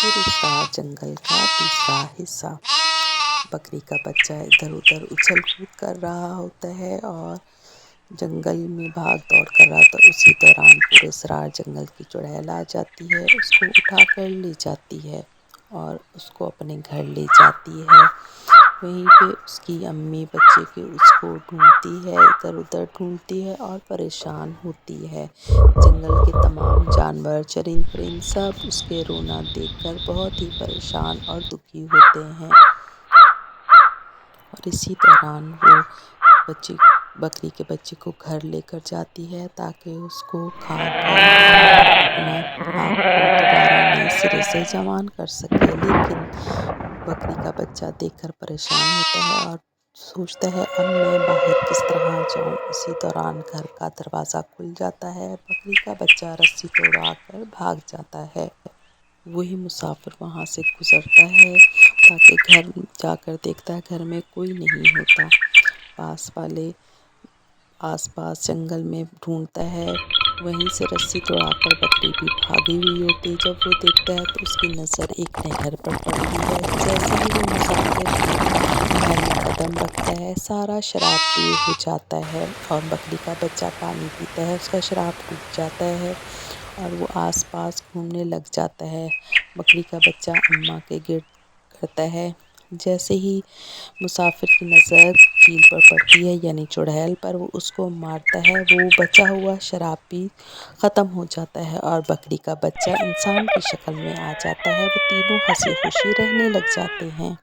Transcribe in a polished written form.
پھر جنگل کا تیسرا حصہ۔ بکری کا بچہ ادھر ادھر اچھل کود کر رہا ہوتا ہے اور جنگل میں بھاگ دوڑ کر رہا ہوتا ہے۔ اسی دوران پراسرار جنگل کی چڑیل آ جاتی ہے، اس کو اٹھا کر لے جاتی ہے اور اس کو اپنے گھر لے جاتی ہے۔ وہیں پہ اس کی امی بچے کے اس کو ڈھونڈتی ہے، ادھر ادھر ڈھونڈتی ہے اور پریشان ہوتی ہے۔ جنگل کے تمام جانور، چرند پرند سب اس کے رونا دیکھ کر بہت ہی پریشان اور دکھی ہوتے ہیں۔ اور اسی دوران وہ بکری کے بچے کو گھر لے کر جاتی ہے تاکہ اس کو کھا کر اپنا آپ کو دوبارہ نئے سرے سے جوان کر سکے۔ لیکن بکری کا بچہ دیکھ کر پریشان ہوتا ہے اور سوچتا ہے اب میں باہر کس طرح جاؤں۔ اسی دوران گھر کا دروازہ کھل جاتا ہے، بکری کا بچہ رسی توڑا کر بھاگ جاتا ہے۔ وہی مسافر وہاں سے گزرتا ہے تاکہ گھر جا کر دیکھتا ہے گھر میں کوئی نہیں ہوتا۔ آس پاس جنگل میں ڈھونڈتا ہے، وہیں سے رسی توڑا کر بکری بھی بھاگی ہوئی ہوتی ہے۔ جب وہ دیکھتا ہے تو اس کی نظر ایک نہر پر پڑتی ہے۔ جیسے ہی وہ مسافر نہر میں قدم رکھتا ہے، سارا شراب دور ہو جاتا ہے اور بکری کا بچہ پانی پیتا ہے، اس کا شراب ٹوٹ جاتا ہے اور وہ آس پاس گھومنے لگ جاتا ہے۔ بکری کا بچہ اماں کے گرد کرتا ہے۔ جیسے ہی مسافر کی نظر چیل پر پڑتی ہے یعنی چڑیل پر، وہ اس کو مارتا ہے۔ وہ بچا ہوا شراب بھی ختم ہو جاتا ہے اور بکری کا بچہ انسان کی شکل میں آ جاتا ہے۔ وہ تینوں ہنسی خوشی رہنے لگ جاتے ہیں۔